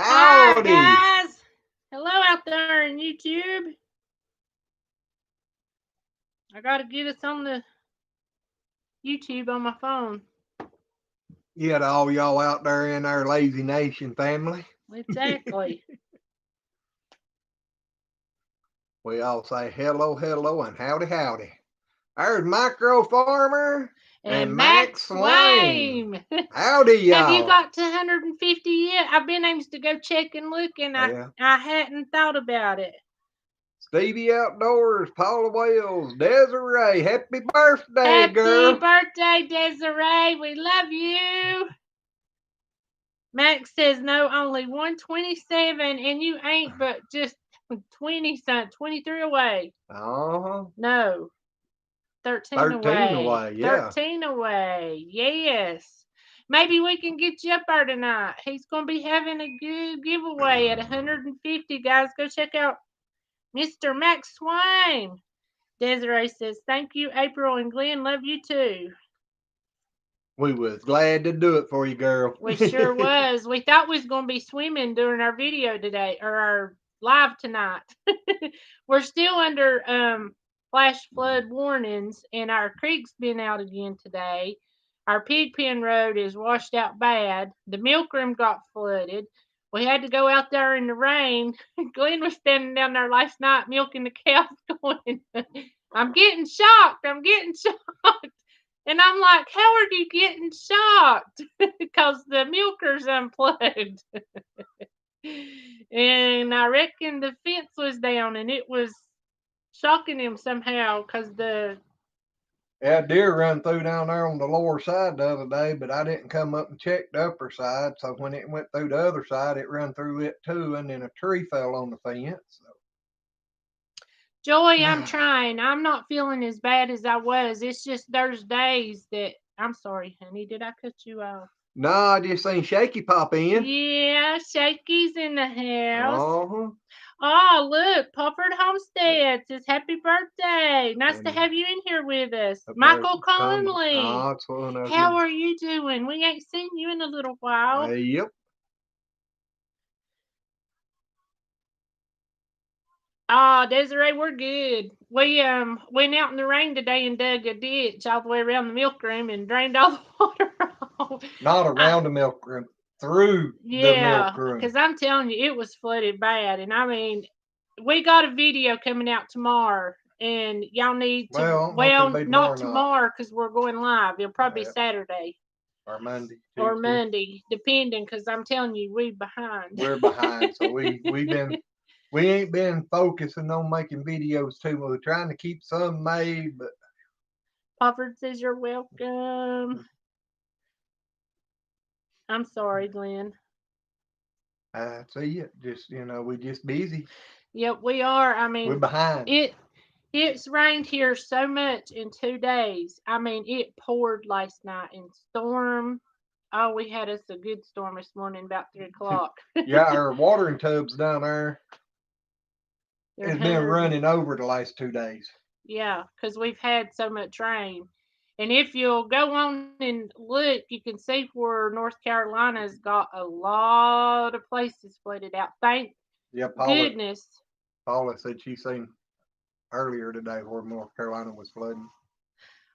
Hi, Howdy. guys. Hello out there in YouTube. I got to get us on the YouTube on my phone. Yeah, to all y'all out there in our Lazy Nation family. Exactly. We all say hello, hello, and howdy, howdy. There's Micro Farmer and And Max Max Swain. Wayne. Howdy, Have you y'all. got to 150 yet? I've been aiming to go check and look, and Yeah. I hadn't thought about it. Stevie Outdoors, Paula Wells, Desiree, happy birthday, Happy girl. birthday, Desiree. We love you. Max says no, only 127, and you ain't but just 23 away. Uh-huh. No, 13 13 away. away, yeah. 13 away. Yes. Maybe we can get you up there tonight. He's going to be having a good giveaway at 150. Guys, go check out Mr. Max Swain. Desiree says, thank you, April and Glenn. Love you too. We was glad to do it for you, girl. We sure was. We thought we was going to be swimming during our video today, or our live tonight. We're still under flash flood warnings, and our creek's been out again today. Our pig pen road is washed out bad. The milk room got flooded. We had to go out there in the rain. Glenn was standing down there last night milking the cows, going, I'm getting shocked. I'm getting shocked. And I'm like, how are you getting shocked? Because the milker's unplugged. And I reckon the fence was down, and it was shocking him somehow because Yeah, deer run through down there on the lower side the other day, but I didn't come up and check the upper side. So when it went through the other side, it run through it too, and then a tree fell on the fence. So. Joy, I'm trying. I'm not feeling as bad as I was. It's just there's days that I'm sorry, honey. Did I cut you off? No, I just seen Shaky pop in. Yeah, Shaky's in the house. Uh-huh. Oh, look, Pufford Homestead says happy birthday. Nice to have you in here with us. Michael Conley. Oh, it's one of How them. are you doing? We ain't seen you in a little while. Yep. Desiree, we're good. We went out in the rain today and dug a ditch all the way around the milk room and drained all the water off. Not around the milk room, through the milk Yeah, room. because I'm telling you, it was flooded bad. And I mean, we got a video coming out tomorrow, and y'all need to, not tomorrow because we're going live. It'll probably be Saturday. Or Monday. Tuesday. Or Monday, depending, because I'm telling you, we're behind. We're behind, so we ain't been focusing on making videos too much. We're trying to keep some made, but Pofford says you're welcome. I'm sorry, Glenn. I see it. Just we just busy. Yep, we are. I mean, we're behind. It's rained here so much in 2 days. I mean, it poured last night and storm. Oh, we had us a good storm this morning about 3:00. Yeah, our watering tubs down there has been running over the last 2 days. Yeah, because we've had so much rain. And if you'll go on and look, you can see where North Carolina's got a lot of places flooded out. Thank goodness. Paula said she seen earlier today where North Carolina was flooding.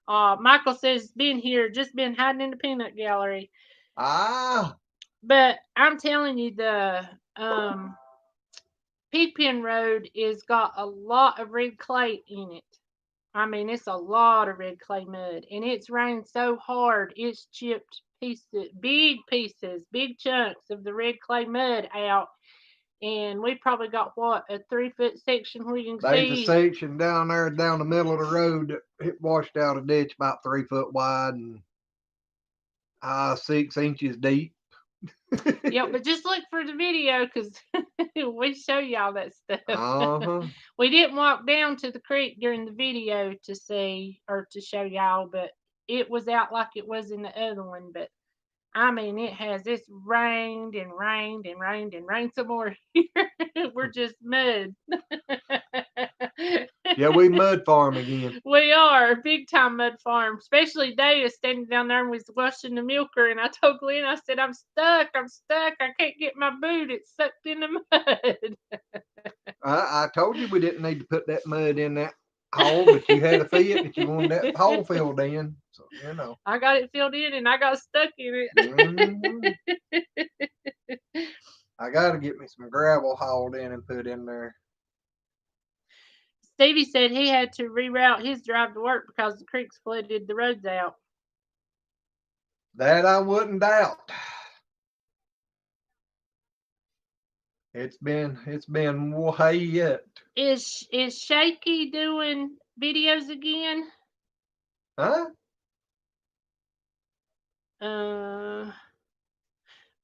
Michael says, been here, just been hiding in the peanut gallery. Ah. But I'm telling you, the Pigpen Road is got a lot of red clay in it. I mean, it's a lot of red clay mud, and it's rained so hard, it's chipped big chunks of the red clay mud out. And we probably got what, a 3-foot section where you can see. There's a section down there down the middle of the road that it washed out a ditch about 3 foot wide and 6 inches deep. Yeah, but just look for the video because we show y'all that stuff. Uh-huh. We didn't walk down to the creek during the video to see or to show y'all, but it was out like it was in the other one. But I mean, it's rained and rained and rained and rained some more here. We're just mud. Yeah, we mud farm again. We are big time mud farm, especially Data standing down there and was washing the milker. And I told Glenn, I said, I'm stuck. I can't get my boot. It's sucked in the mud. I told you we didn't need to put that mud in that hole, but you had a fit that you wanted that hole filled in. So, you know. I got it filled in and I got stuck in Mhm. it. I got to get me some gravel hauled in and put in there. Stevie said he had to reroute his drive to work because the creeks flooded the roads out. That I wouldn't doubt. It's been way yet. Is Shaky doing videos again? Huh?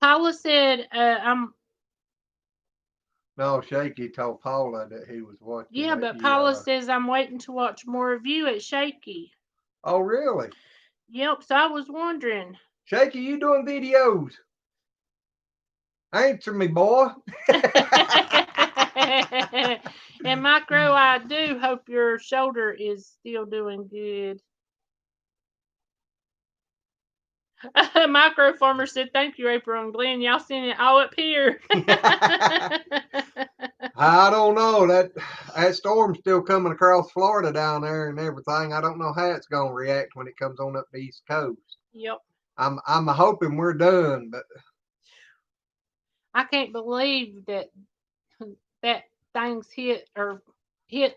Paula said, I'm. No, Shaky told Paula that he was watching Yeah, that. but Paula says I'm waiting to watch more of you at Shaky. Oh, really? Yep, so I was wondering. Shaky, you doing videos? Answer me, boy. And Micro, I do hope your shoulder is still doing good. Micro Farmer said, thank you, April and Glenn. Y'all seen it all up here. I don't know. That storm's still coming across Florida down there and everything. I don't know how it's gonna react when it comes on up the East Coast. Yep. I'm hoping we're done, but I can't believe that thing's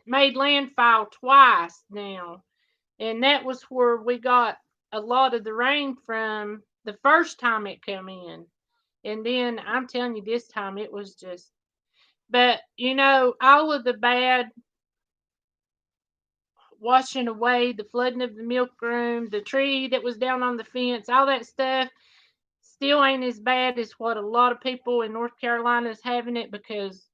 made landfall twice now. And that was where we got a lot of the rain from the first time it come in. And then I'm telling you, this time it was just, but all of the bad washing away, the flooding of the milk room, the tree that was down on the fence, all that stuff still ain't as bad as what a lot of people in North Carolina is having it, because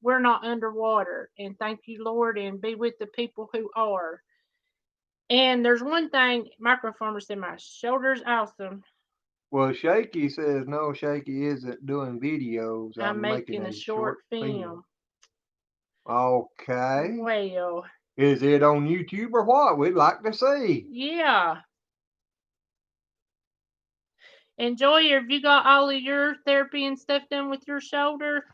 we're not underwater. And thank you, Lord, and be with the people who are. And there's one thing, Micro Farmer said, my shoulder's awesome. well, Shaky says no. Shaky isn't doing videos. I'm I'm making making a a short short film. Okay. Well, Is it on YouTube or what? We'd like to see. yeah. And Joy, have you got all of your therapy and stuff done with your shoulder?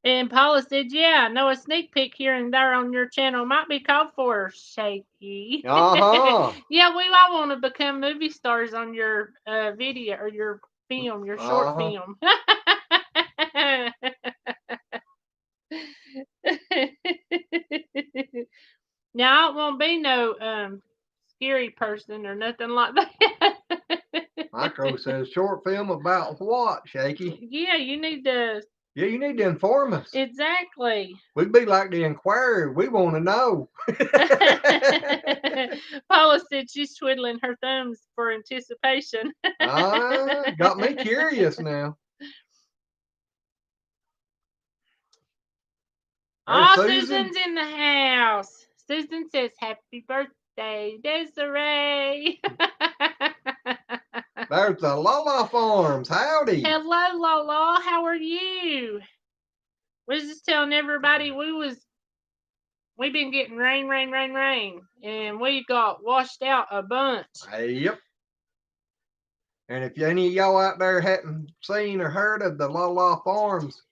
And Paula said, yeah, I know a sneak peek here and there on your channel might be called for, Shaky. Uh-huh. Yeah, we all want to become movie stars on your video or your film, your short Uh-huh. film. Now, I won't be no scary person or nothing like that. Micro says short film about what, Shaky? Yeah, you need to. Yeah, you need to inform us. Exactly. We'd be like the Inquirer. We want to know. Paula said she's twiddling her thumbs for anticipation. Got me curious now. There's Oh, Susan. Susan's in the house. Susan says, happy birthday, Desiree. There's the Lala Farms. Howdy. Hello, Lala. How are you? We was just telling everybody we've been getting rain, and we got washed out a bunch. Yep. And if any of y'all out there hadn't seen or heard of the Lala Farms,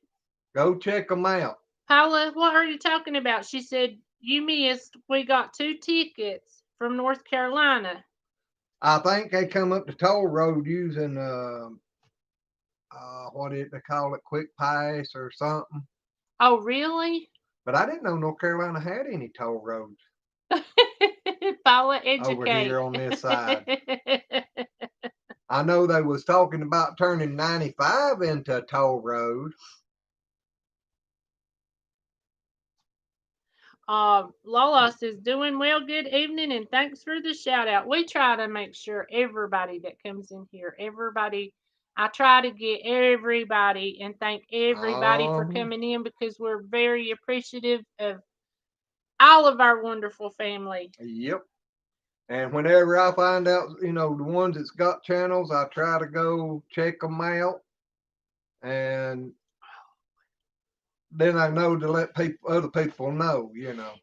go check them out. Paula, what are you talking about? She said, you missed. We got 2 tickets from North Carolina. I think they come up the toll road using what did they call it, quick pass or something. Oh, really? But I didn't know North Carolina had any toll roads. Paula, educate. Over here on this side. I know they was talking about turning 95 into a toll road. Lala says, doing well, good evening, and thanks for the shout out. We try to make sure everybody that comes in here, I try to get everybody and thank everybody for coming in, because we're very appreciative of all of our wonderful family. Yep. And whenever I find out, the ones that's got channels, I try to go check them out. And then I know to let other people know,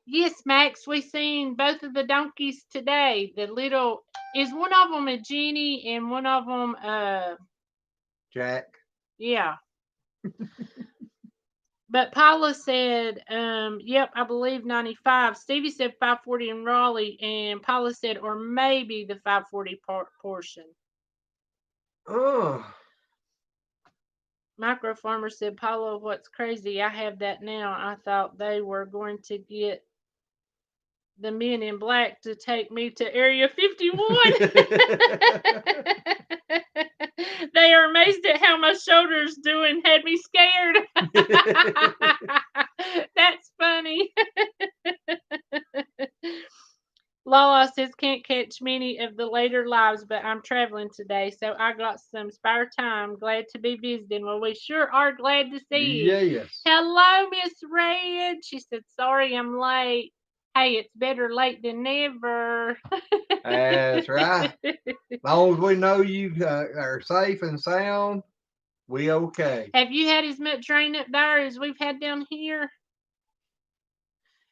Yes, Max, we seen both of the donkeys today. The little is one of them a Jenny and one of them Jack. yeah. But Paula said, yep, I believe 95. Stevie said 540 in Raleigh, and Paula said, or maybe the 540 portion. Oh. Micro Farmer said, Paula, what's crazy? I have that now. I thought they were going to get the men in black to take me to Area 51. They are amazed at how my shoulders doing. Had me scared. That's funny. Lala says can't catch many of the later lives, but I'm traveling today, so I got some spare time. Glad to be visiting. Well, we sure are glad to see you. Yes. Hello, Miss Red. She said, sorry I'm late. Hey, it's better late than never. That's right. As long as we know you are safe and sound, we okay. Have you had as much rain up there as we've had down here?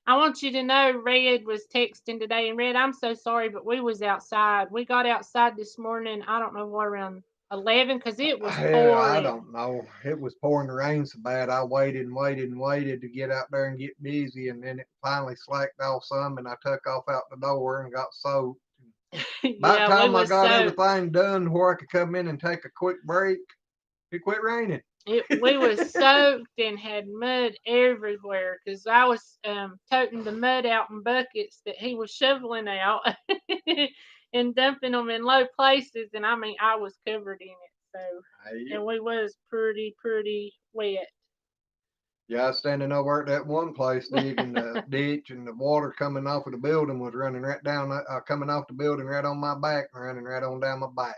I want you to know Red was texting today, and Red, I'm so sorry, but we was outside. We got outside this morning, I don't know what, around 11, because it was pouring. I don't know. It was pouring the rain so bad. I waited and waited and waited to get out there and get busy, and then it finally slacked off some, and I took off out the door and got soaked. By the time I got everything done where I could come in and take a quick break, it quit raining. We was soaked and had mud everywhere because I was toting the mud out in buckets that he was shoveling out and dumping them in low places, and I mean I was covered in it. So and we was pretty wet. Yeah, I was standing over at that one place digging the ditch, and the water coming off of the building was running right down, coming off the building right on my back and running right on down my back.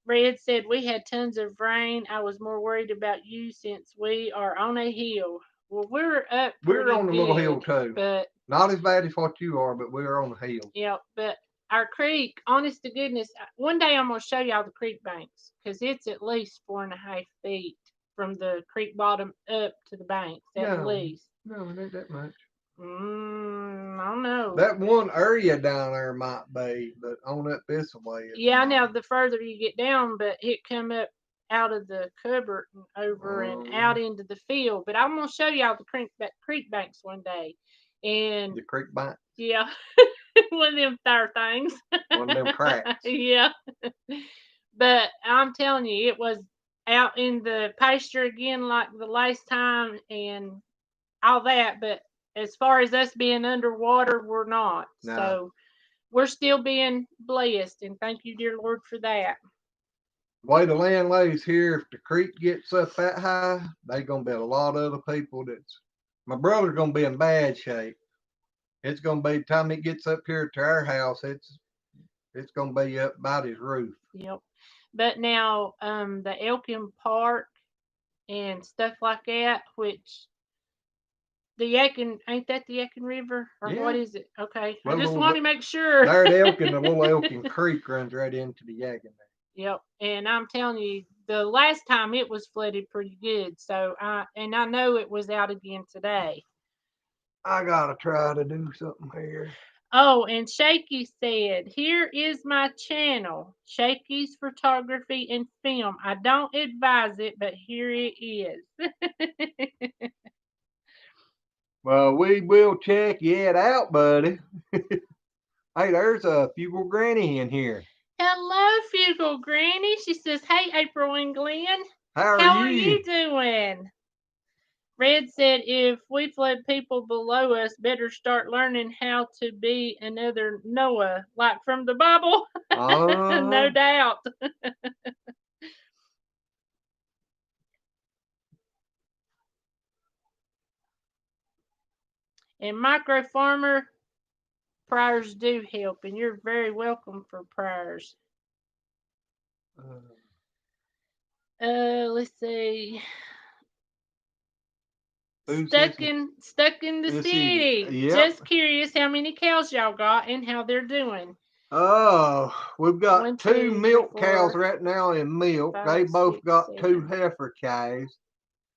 Red said we had tons of rain. I was more worried about you since we are on a hill. Well, we're up. We're on a little hill too, but not as bad as what you are, but we're on a hill. Yeah, but our creek, honest to goodness, one day I'm gonna show y'all the creek banks because it's at least 4.5 feet from the creek bottom up to the banks at least. No, it ain't that much. I don't know. That one area down there might be, but on up this way. Yeah, now the further you get down, but it come up out of the cupboard and over and out into the field. But I'm gonna show y'all the creek banks one day. And the creek banks. Yeah, one of them tire things. One of them cracks. Yeah. But I'm telling you, it was out in the pasture again like the last time and all that. But as far as us being underwater, we're not. No. So we're still being blessed. And thank you, dear Lord, for that. The way the land lays here, if the creek gets up that high, there's going to be a lot of other people my brother's going to be in bad shape. It's going to be, the time it gets up here to our house, it's going to be up about his roof. Yep. But now, the Elkin Park and stuff like that, which the Yadkin, ain't that the Yadkin River? Or what is it? Okay. I just want to make sure. There at Elkin, the little Elkin Creek runs right into the Yadkin there. Yep. And I'm telling you, the last time it was flooded pretty good. So, I know it was out again today. I got to try to do something here. Oh, and Shaky said, here is my channel, Shaky's Photography and Film. I don't advise it, but here it is. Well, we will check it out, buddy. Hey, there's a Fugal Granny in here. Hello, Fugal Granny. She says, hey, April and Glenn. How are you doing? Red said, if we flood people below us, better start learning how to be another Noah, like from the Bible. No doubt. And Micro Farmer, prayers do help, and you're very welcome for prayers. Let's see. Stuck in the city. Yep. Just curious how many cows y'all got and how they're doing. Oh, we've got 2 milk cows right now in milk. 5, they both 6, got 7. 2 heifer calves.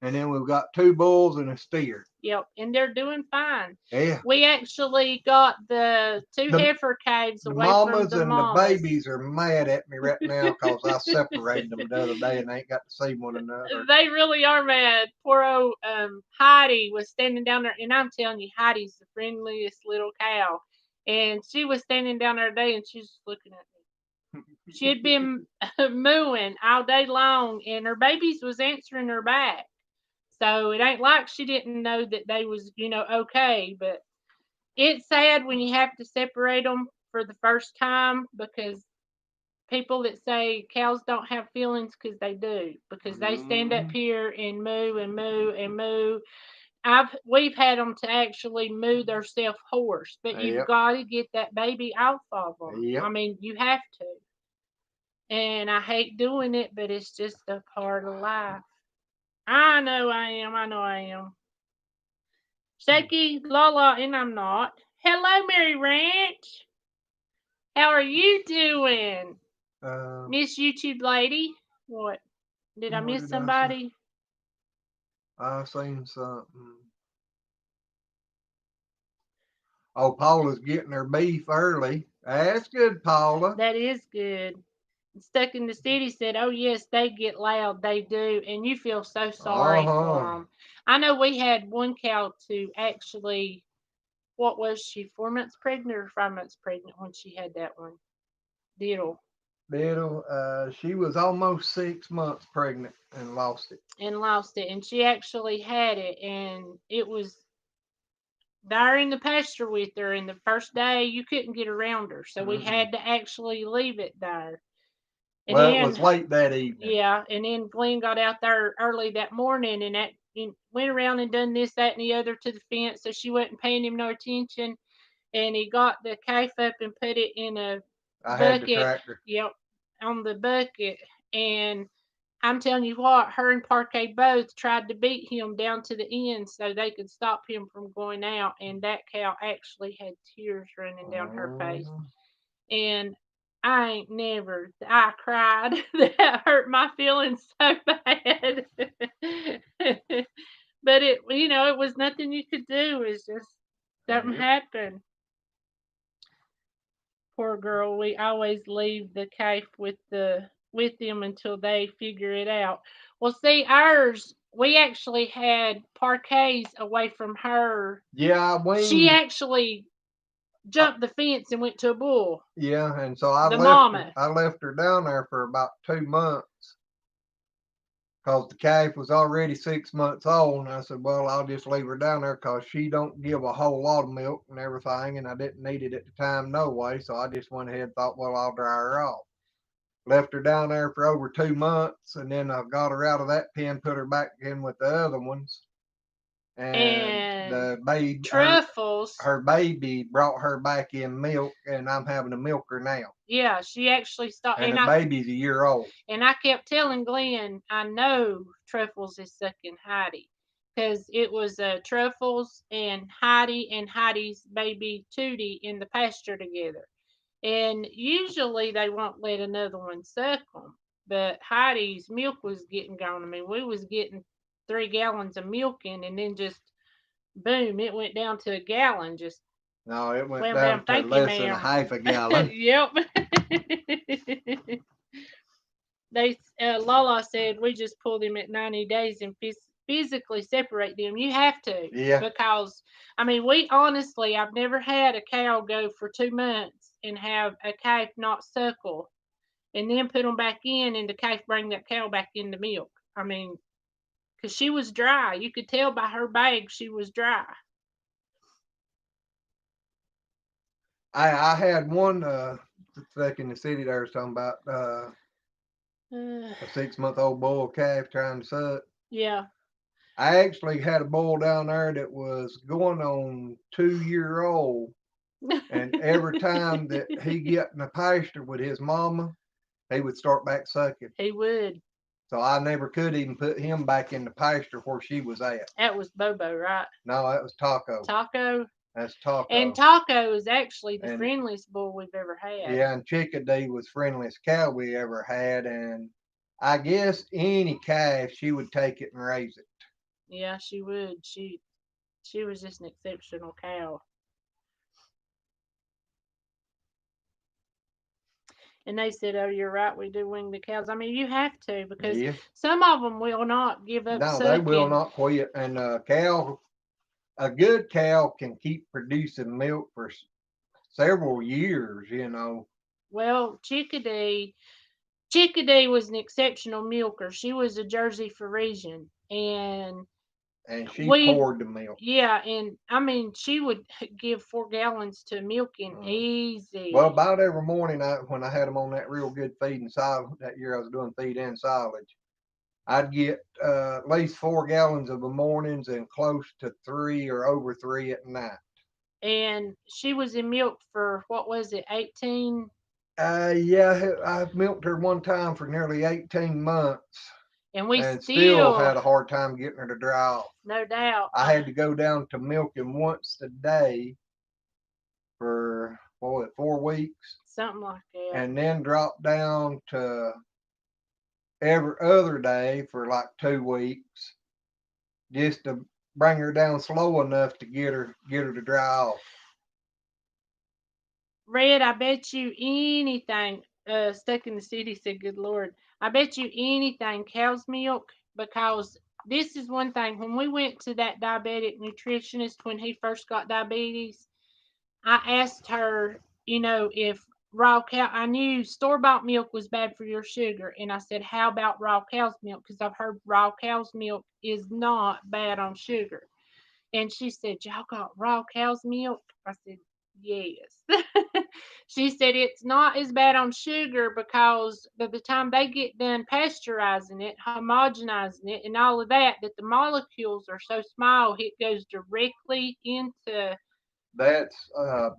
And then we've got 2 bulls and a steer. Yep, and they're doing fine. Yeah. We actually got the 2 heifer calves The away from mamas the and mamas. the babies are mad at me right now because I separated them the other day and they ain't got to see one another. They really are mad. Poor old Heidi was standing down there, and I'm telling you, Heidi's the friendliest little cow. And she was standing down there today, and she's just looking at me. She had been mooing all day long, and her babies was answering her back. So it ain't like she didn't know that they was, okay. But it's sad when you have to separate them for the first time because people that say cows don't have feelings because they do, because they stand up here and moo and moo and moo. We've had them to actually moo their self hoarse, but you've got to get that baby off of them. I mean, you have to. And I hate doing it, but it's just a part of life. I know I am. I know I am. Shaky, Lala, and I'm not. Hello, Mary Ranch. How are you doing? Miss YouTube lady. What? Did I miss somebody? I seen something. Oh, Paula's getting her beef early. That's good, Paula. That is good. Stuck in the City said, "Oh yes, they get loud. They do, and you feel so sorry for them." I know we had one cow to actually. What was she? 4 months pregnant or 5 months pregnant when she had that one? Diddle. She was almost 6 months pregnant and lost it. And she actually had it, and it was there in the pasture with her. And the first day you couldn't get around her, so we had to actually leave it there. And well, it was late that evening. Yeah, and then Glenn got out there early that morning and went around and done this, that, and the other to the fence, so she wasn't paying him no attention. And he got the calf up and put it in a bucket. Had the tractor. Yep, on the bucket. And I'm telling you what, her and Parquet both tried to beat him down to the end so they could stop him from going out. And that cow actually had tears running down her face. And I cried. That hurt my feelings so bad. But it was nothing you could do. It's just something happened. Poor girl. We always leave the calf with them until they figure it out. Well, see, we actually had Parquets away from her. Yeah, she actually jumped the fence and went to a bull. Yeah, and so I left her down there for about 2 months because the calf was already 6 months old. And I said, well, I'll just leave her down there because she don't give a whole lot of milk and everything, and I didn't need it at the time no way. So I just went ahead and thought, well, I'll dry her off. Left her down there for over 2 months, and then I got her out of that pen, put her back in with the other ones. And the baby, Truffles, her baby brought her back in milk, and I'm having to milk her now. Yeah, she actually stopped. And the baby's a year old. And I kept telling Glenn, I know Truffles is sucking Heidi, because it was Truffles and Heidi's baby Tootie in the pasture together. And usually they won't let another one suck them. But Heidi's milk was getting gone. I mean, we was getting 3 gallons of milk in, and then just boom, it went down to a gallon. No, it went down to less than a half a gallon. Yep. Lala said we just pull them at 90 days and physically separate them. You have to. Yeah. Because, I mean, I've never had a cow go for 2 months and have a calf not suckle and then put them back in and the calf bring that cow back into milk. I mean, because she was dry. You could tell by her bag she was dry. I had one back in the city there was talking about a 6-month-old bull calf trying to suck. Yeah. I actually had a bull down there that was going on 2-year-old, and every time that he get in the pasture with his mama, he would start back sucking. He would. So I never could even put him back in the pasture where she was at. That was Bobo, right? No, that was Taco. Taco? That's Taco. And Taco is actually the friendliest bull we've ever had. Yeah, and Chickadee was friendliest cow we ever had. And I guess any calf, she would take it and raise it. Yeah, she would. She was just an exceptional cow. And they said, "Oh, you're right. We do wing the cows." I mean, you have to because Yeah. some of them will not give up No, they will sucking. not quit. And a good cow can keep producing milk for several years, you know. Well, Chickadee was an exceptional milker. She was a Jersey Frisian, and And she we, poured the milk. yeah, and I mean, she would give 4 gallons to milking Uh, well, easy. about every morning, when I had them on that real good feed and silage, that year I was doing feed and silage, I'd get at least 4 gallons of the mornings and close to 3 or over 3 at night. And she was in milk for what was it, 18? Yeah, I milked her one time for nearly 18 months And we and still still, had a hard time getting her to dry off. no doubt, I had to go down to milking once a day for, what, 4 weeks, something like that. and then drop down to every other day for like 2 weeks just to bring her down slow enough to get her to dry off. Red, I bet you anything. Stuck in the city said, "Good Lord, I bet you anything cow's milk." Because this is one thing. When we went to that diabetic nutritionist when he first got diabetes, I asked her, if raw cow. I knew store bought milk was bad for your sugar, and I said, "How about raw cow's milk?" Because I've heard raw cow's milk is not bad on sugar. And she said, "Y'all got raw cow's milk?" I said, "Yes." She said, "It's not as bad on sugar because by the time they get done pasteurizing it, homogenizing it, and all of that, that the molecules are so small, it goes directly into, That's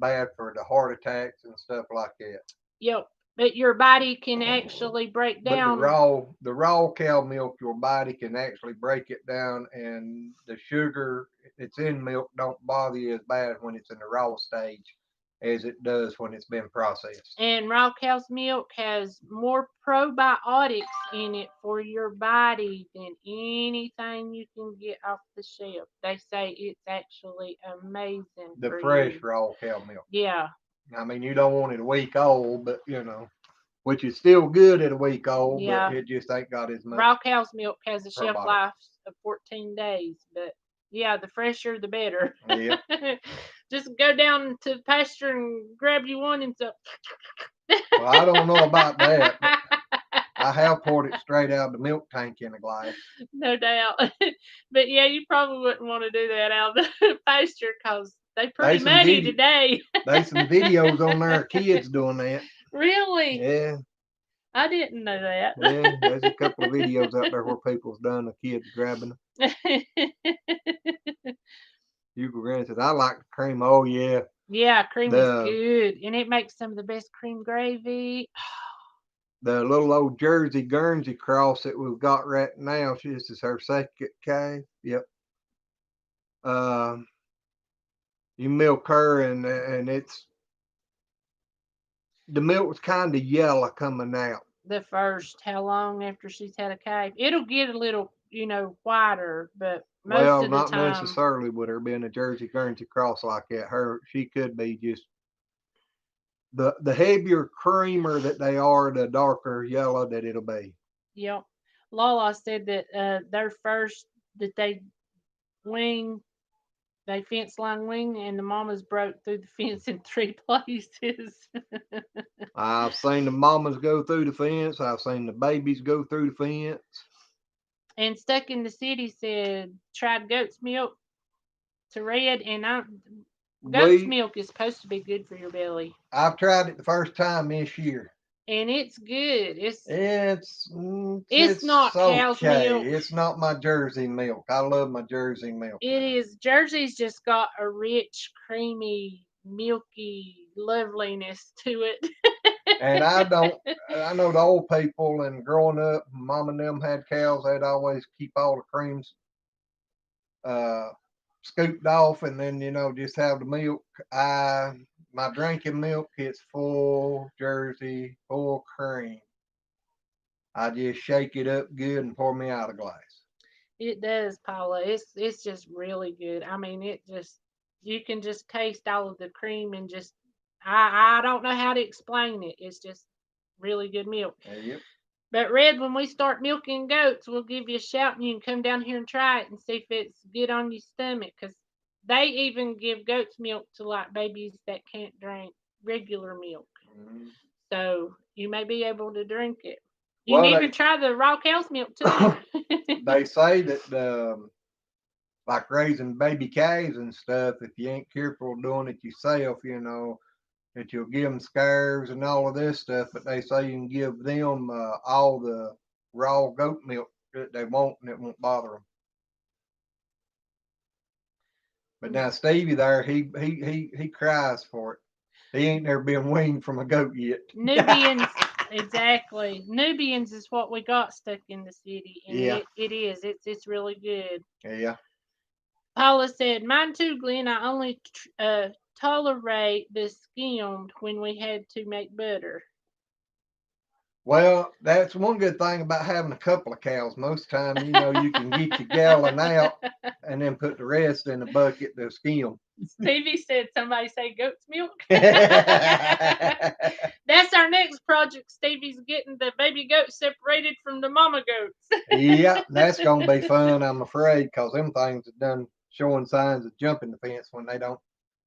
bad for the heart attacks and stuff like that. yep, but your body can actually break But the down." raw cow milk, your body can actually break it down, and the sugar that's in milk don't bother you as bad when it's in the raw stage as it does when it's been processed. And raw cow's milk has more probiotics in it for your body than anything you can get off the shelf. They say it's actually amazing The for fresh you. raw cow milk. Yeah, I mean, you don't want it a week old, but which is still good at a week old, but yeah. it just ain't got as much Raw cow's milk has a shelf probiotic. life of 14 days, but yeah, the fresher the better. Yeah. Just go down to the pasture and grab you one and so. Well, I don't know about that, but I have poured it straight out of the milk tank in a glass. No doubt. But yeah, you probably wouldn't want to do that out of the pasture because they pretty There's some muddy video, today. there's some videos on there of kids doing that. Really? Yeah, I didn't know that. yeah. There's a couple of videos out there where people's done the kids grabbing them. Hugo Grant says, "I like the cream." Oh yeah, Yeah, cream is the good, and it makes some of the best cream gravy. the little old Jersey Guernsey cross that we've got right now. This is her second calf. Yep. Um, you milk her, and it's the milk's kind of yellow coming out. The first, how long after she's had a calf? It'll get a little, whiter, but most Well, of the not time, necessarily with her being a Jersey Guernsey cross like that. She could be just the heavier creamer that they are, the darker yellow that it'll be. yep. Lala said that their first that wing they fence line wing, and the mamas broke through the fence in 3 places. I've seen the mamas go through the fence. I've seen the babies go through the fence. And Stuck in the City said tried goat's milk to red, and goat's We milk is supposed to be good for your belly, I've tried it the first time this year. and it's good. It's Not cow's okay. milk. It's not my Jersey milk. I love my Jersey milk It though. is. Jersey's just got a rich, creamy, milky loveliness to And I it. don't. I know the old people, and growing up, mom and them had cows. They'd always keep all the creams uh, scooped off, and then just have the milk. I My drinking milk, it's full Jersey, full cream. I just shake it up good and pour me out a glass. It does, Paula. It's just really good. I mean, it just you can just taste all of the cream and just I don't know how to explain it. It's just really good milk. Yep. But Red, when we start milking goats, we'll give you a shout and you can come down here and try it and see if it's good on your stomach. Cause they even give goat's milk to like babies that can't drink regular milk. Mhm. So you may be able to drink it. You can Well, even try the raw cow's milk too. they say that like raising baby calves and stuff, if you ain't careful doing it yourself, that you'll give them scares and all of this stuff. But they say you can give them all the raw goat milk that they want, and it won't bother them. But now Stevie there, he cries for it. He ain't never been weaned from a goat yet. Nubians, exactly. Nubians is what we got stuck in the city, and Yeah, it is. It's really good. yeah. Paula said, "Mine too, Glenn. I only tolerate the skimmed when we had to make butter." Well, that's one good thing about having a couple of cows. Most of the time, you can get your gallon out and then put the rest in a bucket to skim. Stevie said, "Somebody say goat's milk." Yeah, That's our next project. Stevie's getting the baby goat separated from the mama goats. that's gonna be fun, I'm afraid, because them things are done showing signs of jumping the fence when they don't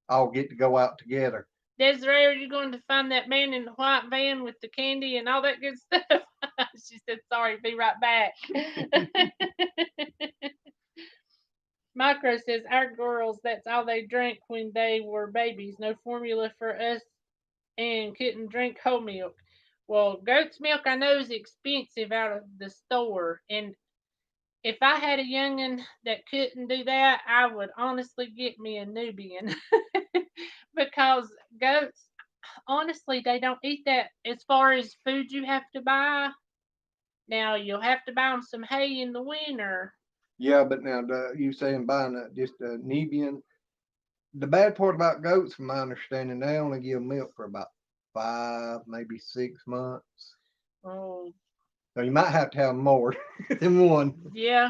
all get to go out together. Desiree, are you going to find that man in the white van with the candy and all that good stuff? She said, "Sorry, be right back." Micro says, "Our girls, that's all they drank when they were babies. No formula for us and couldn't drink whole milk." Well, goat's milk I know is expensive out of the store. And if I had a youngin that couldn't do that, I would honestly get me a Nubian. Because goats, honestly, they don't eat that as far as food you have to buy. Now, you'll have to buy them some hay in the winter. Yeah, but now you saying buying just a Nebian. The bad part about goats, from my understanding, they only give milk for about 5, maybe 6 months. Oh, So you might have to have more than one. yeah,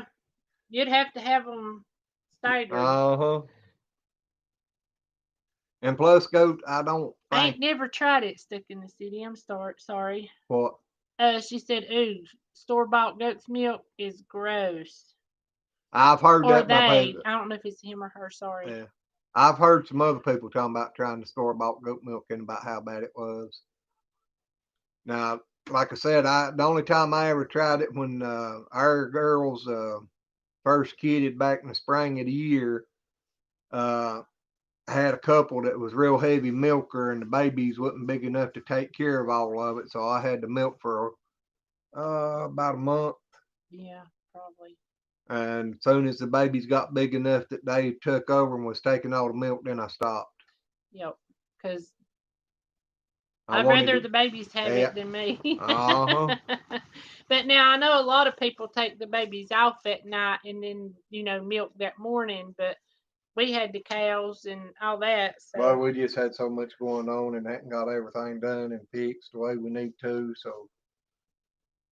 you'd have to have them staggered. Uh huh. And plus, goat, I don't I think ain't never tried it stuck in the city. Sorry. what She said, "Ooh, store bought goat's milk is gross." I've heard Or that by they. people. I don't know if it's him or her. Sorry. Yeah, I've heard some other people talking about trying to store bought goat milk and about how bad it was. Now, like I said, the only time I ever tried it when our girls first kidded back in the spring of the year. Uh, had a couple that was real heavy milker, and the babies wasn't big enough to take care of all of it, so I had to milk for about a month. Yeah, probably. And as soon as the babies got big enough that they took over and was taking all the milk, then I stopped. Yep. Because I I'd wanted rather to, the babies have yeah, it than me. uh-huh. But now I know a lot of people take the babies off at night and then, milk that morning. But we had the cows and all that. Well, So we just had so much going on and hadn't got everything done and fixed the way we need to, so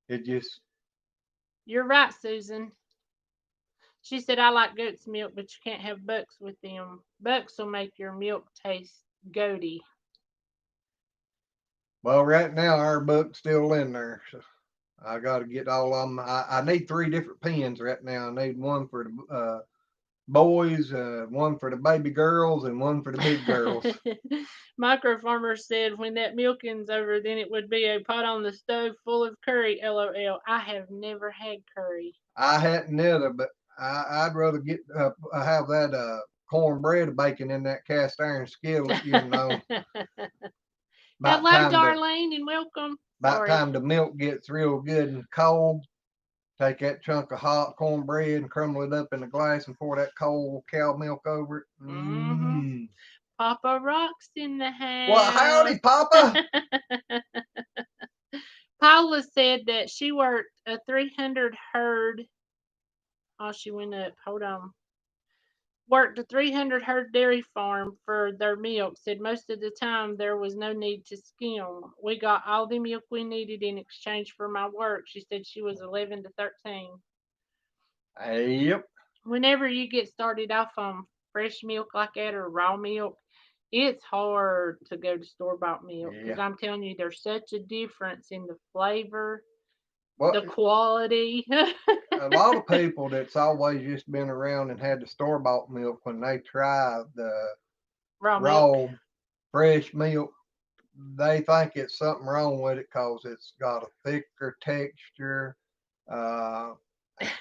it just, you're right, Susan. She said, "I like goat's milk, but you can't have bucks with them. Bucks will make your milk taste goaty." well, right now our book's still in there, so I got to get all of them. I need 3 different pens right now. I need one for the boys, one for the baby girls, and one for the big girls. Micro Farmer said, "When that milking's over, then it would be a pot on the stove full of curry. LOL. I have never had curry." I hadn't neither, but I'd rather get have that cornbread baking in that cast iron skillet. About Hello, time the Darlene, and welcome. about Sorry. time the milk gets real good and cold. Take that chunk of hot cornbread and crumble it up in a glass and pour that cold cow milk over it. Mm-hmm. Mmm. Papa Rock's in the Well, house. howdy, Papa. Paula said that she worked a 300 herd. Oh, she went up. Hold on. Worked a 300 herd dairy farm for their milk. Said most of the time there was no need to skim. We got all the milk we needed in exchange for my work. She said she was 11 to 13. Yep. Whenever you get started off on fresh milk like that or raw milk, it's hard to go to store-bought milk because Yeah. I'm telling you, there's such a difference in the flavor, Well, the quality. a lot of people that's always just been around and had the store bought milk, when they try the Raw milk. raw fresh milk, they think it's something wrong with it because it's got a thicker texture uh,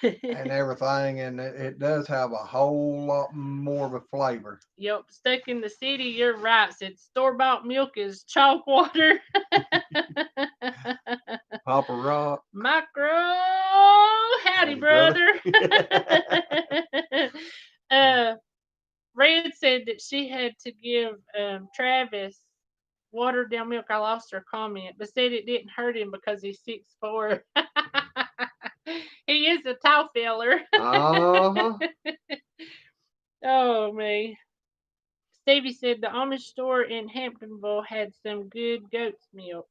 and everything, and it does have a whole lot more of a flavor. Yep, stuck in the city, you're right. Said store-bought milk is chalk water. Papa Rock, Micro, howdy, howdy, brother. brother. uh, Red said that she had to give Travis watered down milk. I lost her comment, but said it didn't hurt him because he's 6'4". He is a tall feller. Uh-huh. Oh me. Stevie said the Amish store in Hamptonville had some good goat's milk.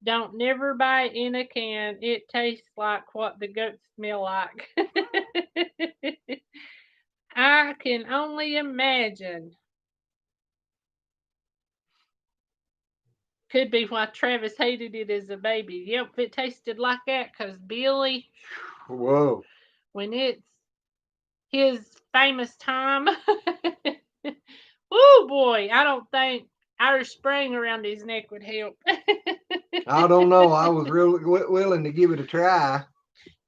Don't never buy it in a can. It tastes like what the goats smell like. I can only imagine. Could be why Travis hated it as a baby. Yep, it tasted like that because Billy, Whoa. when it's his famous time, oh boy, I don't think Irish Spring around his neck would help. I don't know. I was really willing to give it a try.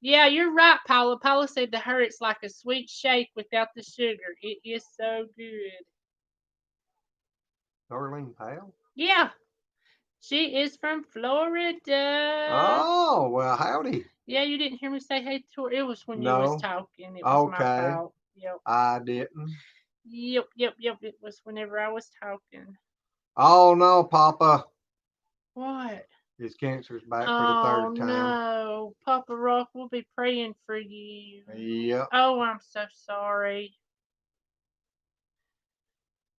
Yeah, you're right, Paula. Paula said to her it's like a sweet shake without the sugar. It is so good. Darlene Powell? Yeah, she is from Florida. Oh, well, howdy. Yeah, you didn't hear me say hey to her. It was when you was No. talking. It was my Okay. fault. Yep. I didn't. Yep. It was whenever I was talking. Oh, no, Papa. What? His cancer's back for the Oh third time. no. Papa Rock, we'll be praying for you. Yep. Oh, I'm so sorry.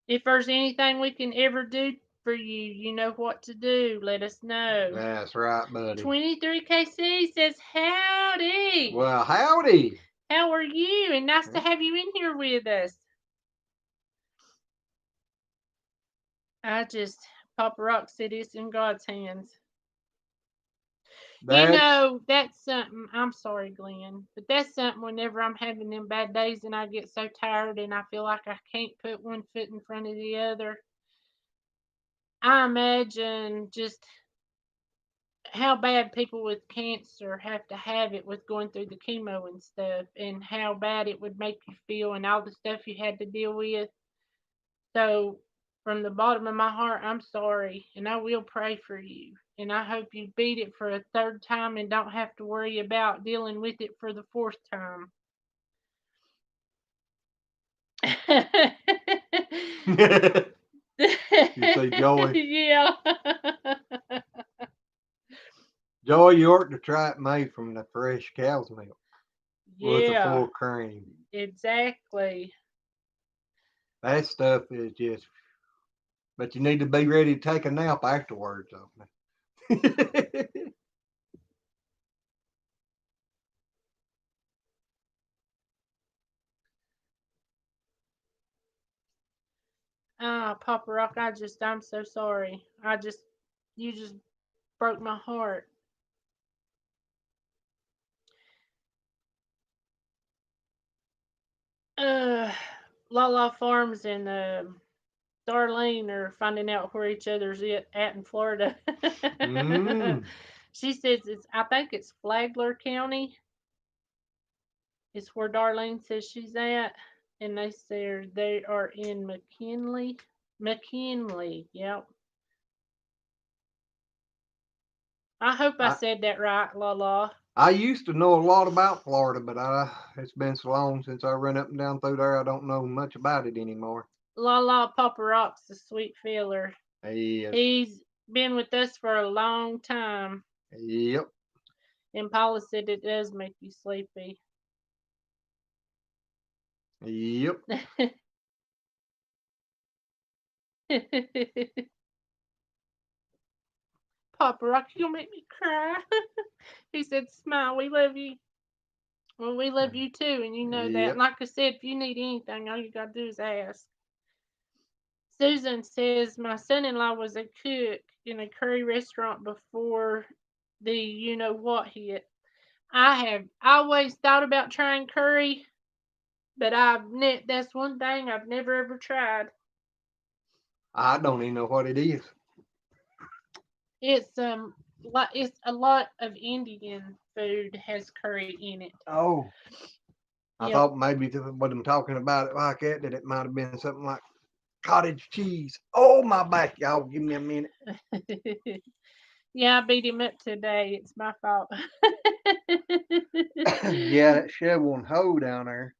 If there's anything we can ever do for you, you know what to do. Let us know. That's right, buddy. 23KC says, howdy. Well, howdy. How are you? And nice to have you in here with us. Papa Rock said it's in God's hands. That's something. I'm sorry, Glenn, but that's something whenever I'm having them bad days and I get so tired and I feel like I can't put one foot in front of the other. I imagine just how bad people with cancer have to have it with going through the chemo and stuff, and how bad it would make you feel, and all the stuff you had to deal with. So, from the bottom of my heart, I'm sorry, and I will pray for you. And I hope you beat it for a third time and don't have to worry about dealing with it for the fourth time. You say Joey. Yeah. Joey, you ought to try it made from the fresh cow's milk with the Yeah, full cream. exactly. That stuff is just, but you need to be ready to take a nap afterwards, though. Ah, Papa Rock, I'm so sorry. You just broke my heart. Uh, Lala Farms and Darlene are finding out where each other's at in Florida. She says I think it's Flagler County. It's where Darlene says she's at. And they are in McKinley. McKinley, yep. I hope I said that right, Lala. I used to know a lot about Florida, but it's been so long since I run up and down through there, I don't know much about it anymore. Lala Papa Rock's a sweet feller. He is. He's been with us for a long time. Yep. And Paula said it does make you sleepy. Yep. Papa Rock, you'll make me cry. He said, smile, we love you. Well, we love you too, and you know that. Yep. And like I said, if you need anything, all you gotta do is ask. Susan says my son-in-law was a cook in a curry restaurant before the you know what hit. I have always thought about trying curry, but that's one thing I've never ever tried. I don't even know what it is. It's it's a lot of Indian food has curry in it. Oh, I Yep. thought maybe what I'm talking about it like that it might have been something like cottage cheese. Oh, my back, y'all. Give me a minute. Yeah, I beat him up today. It's my fault. Yeah, that shovel and hoe down there.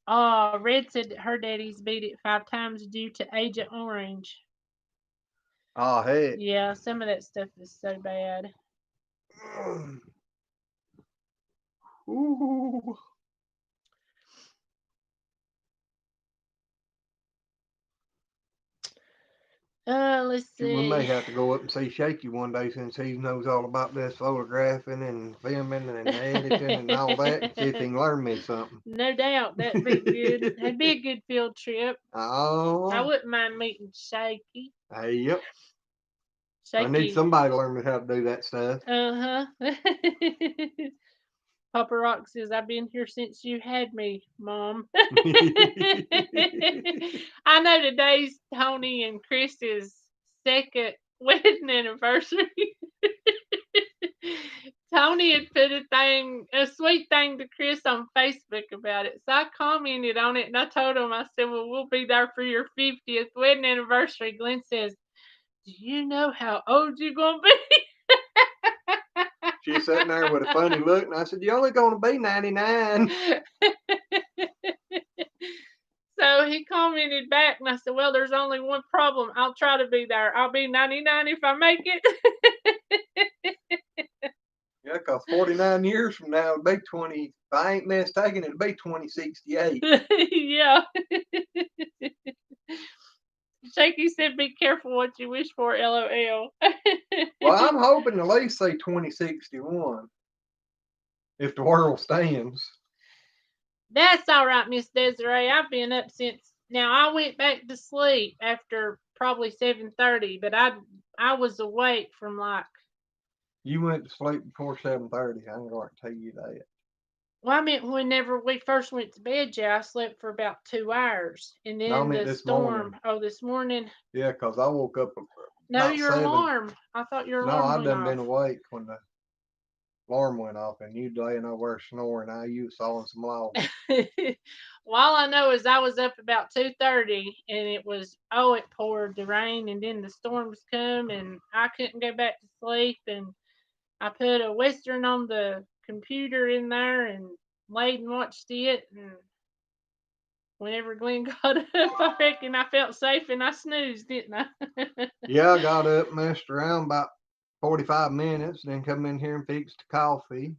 Oh, Red said that her daddy's beat it 5 times due to Agent Orange. Oh, heck. Yeah, some of that stuff is so bad. Ooh. Let's We may see. have to go up and see Shaky one day since he knows all about this photographing and filming and editing and all that, and see if he can learn me something. No doubt that'd be good. That'd be a good field trip. I Oh, wouldn't mind meeting Shaky. hey, yep. I need Shaky. somebody to learn me how to do that stuff. Uh huh. Papa Rock says, I've been here since you had me, Mom. I know today's Tony and Chris's second wedding anniversary. Tony had put a sweet thing to Chris on Facebook about it. So I commented on it and I told him, I said, well, we'll be there for your 50th wedding anniversary. Glenn says, do you know how old you're going to be? She's sitting there with a funny look, and I said, "You're only going to be 99." So he commented back, and I said, well, there's only one problem. I'll try to be there. I'll be 99 if I make it. Yeah, because 49 years from now, it'll be 20. If I ain't mistaken, it'll be 2068. Yeah. Shaky said, be careful what you wish for, LOL. Well, I'm hoping at least say 2061 if the world stands. That's all right, Miss Desiree. I've been up since now. I went back to sleep after probably 7:30, but I was awake from like. You went to sleep before 7:30. I ain't going to tell you that. Well, I meant whenever we first went to bed, yeah, I slept for about 2 hours, and No, I then meant the this storm. morning. Oh, this morning. Yeah, because I woke up No, about your 7. alarm. I thought your No, alarm I went done been off. awake when the alarm went off, and you laying over there snoring. Now you sawing some logs. Well, all I know is I was up about 2:30, and it poured the rain, and then the storms come, and I couldn't go back to sleep, and I put a western on the computer in there and laid and watched it, and whenever Glenn got up, I reckon I felt safe and I snoozed, didn't I? Yeah, I got up, messed around about 45 minutes, then come in here and fixed the coffee.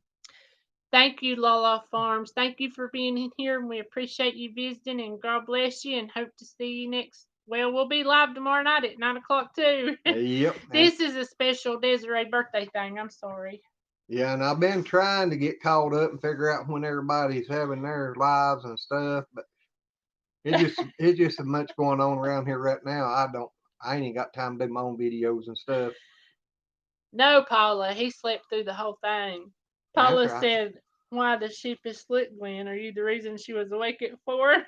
Thank you, Lala Farms. Thank you for being in here, and we appreciate you visiting, and God bless you, and hope to see you next. Well, we'll be live tomorrow night at 9 o'clock, too. Yep. This is a special Desiree birthday thing. I'm sorry. Yeah, and I've been trying to get caught up and figure out when everybody's having their lives and stuff, but it's just so much going on around here right now. I ain't even got time to do my own videos and stuff. No, Paula, he slept through the whole thing. That's Paula right. said, why the sheep is split, Glenn? Are you the reason she was awake at 4?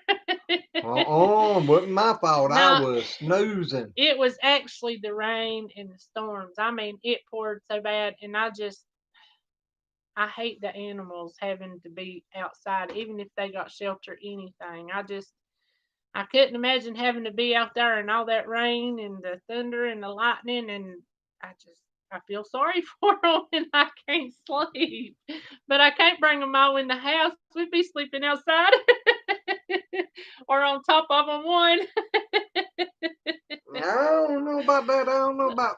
Wasn't my fault. I No, was snoozing. it was actually the rain and the storms. I mean, it poured so bad, and I hate the animals having to be outside, even if they got shelter, anything. I couldn't imagine having to be out there in all that rain and the thunder and the lightning, and I feel sorry for them, and I can't sleep. But I can't bring them all in the house. We'd be sleeping outside or on top of them one. I don't know about that. I don't know about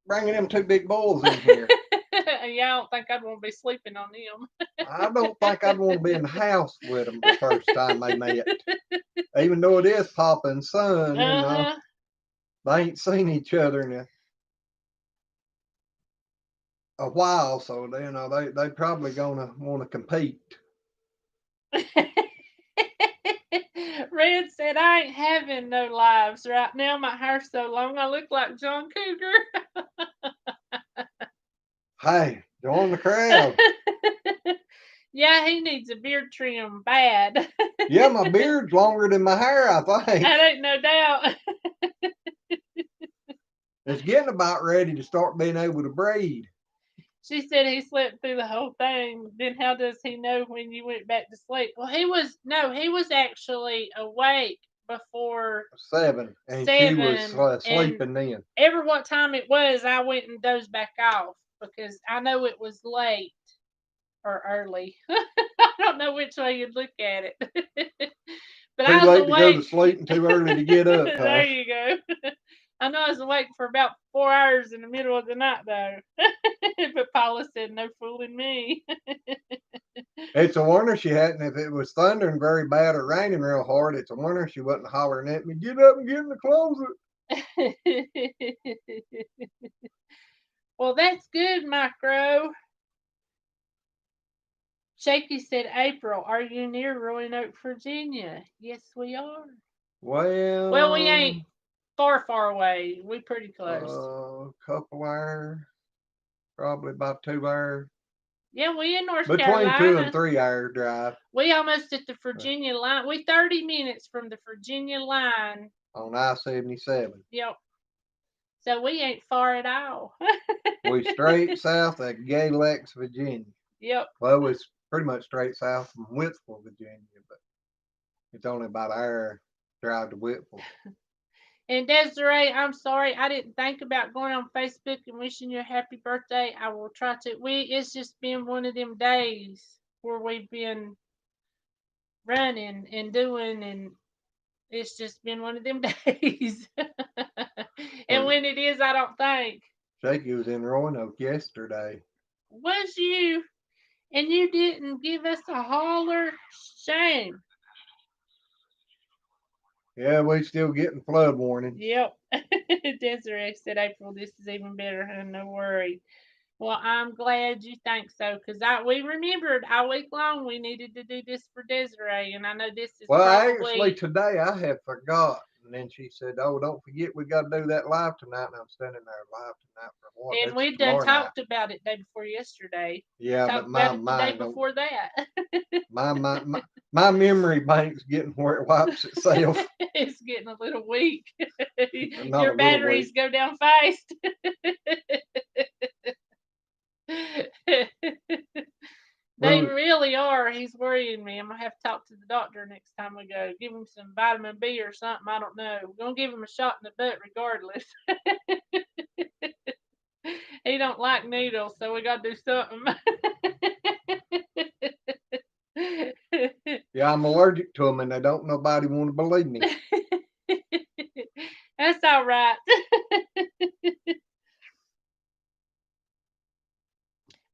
bringing them two big bulls in here. Yeah, I don't think I'd want to be sleeping on them. I don't think I'd want to be in the house with them the first time they met. Even though it is Papa and son, Uh-huh. they ain't seen each other in a while, so they probably gonna want to compete. Red said, I ain't having no lives right now. My hair's so long I look like John Cougar. Hey, join the crowd. Yeah, he needs a beard trim bad. Yeah, my beard's longer than my hair, I think. That ain't no doubt. It's getting about ready to start being able to breed. She said he slept through the whole thing. Then how does he know when you went back to sleep? Well, he was actually awake before 7, and she was 7, and sleeping then. every what time it was, I went and dozed back off because I know it was late or early. I don't know which way you'd look at it. But Too I was late to go to awake. sleep and too early to get up, huh? There you go. I know I was awake for about 4 hours in the middle of the night, though. But Paula said, no fooling me. It's a wonder she hadn't, if it was thundering very bad or raining real hard, it's a wonder she wasn't hollering at me, get up and get in the closet. Well, that's good, Micro. Shaky said, April, are you near Roanoke, Virginia? Yes, we are. Well, we Well, ain't far away. We pretty close. a couple hours, probably about 2 hours. Yeah, we in North Between Carolina. 2 and 3 hour drive. We almost at the Virginia line. We 30 minutes from the Virginia line. On I-77. Yep. So we ain't far at all. We straight south of Galax, Virginia. Yep. Well, it's pretty much straight south from Whitfield, Virginia, but it's only about an hour drive to Whitfield. And Desiree, I'm sorry, I didn't think about going on Facebook and wishing you a happy birthday. I will try to. It's just been one of them days where we've been running and doing, and it's just been one of them days. And when it is, I don't think. Shaky was in Roanoke yesterday. Was you? And you didn't give us a holler? Shame. Yeah, we still getting flood warnings. Yep. Desiree said, April, this is even better, huh? No worry. Well, I'm glad you think so, because we remembered all week long we needed to do this for Desiree, and I know this is Well, probably. actually, today I had forgot. And then she said, oh, don't forget we got to do that live tonight. And I'm standing there live tonight for what? And we done talked about it day before yesterday. Yeah, talked but my about it the day before that. my memory bank's getting where it wipes itself. It's getting a little weak. Not Your batteries go down fast. They really are. He's worrying me. I'm gonna have to talk to the doctor next time we go. Give him some vitamin B or something. I don't know. We're gonna give him a shot in the butt regardless. He don't like needles, so we gotta do something. Yeah, I'm allergic to them, and they don't nobody want to believe me. That's all right.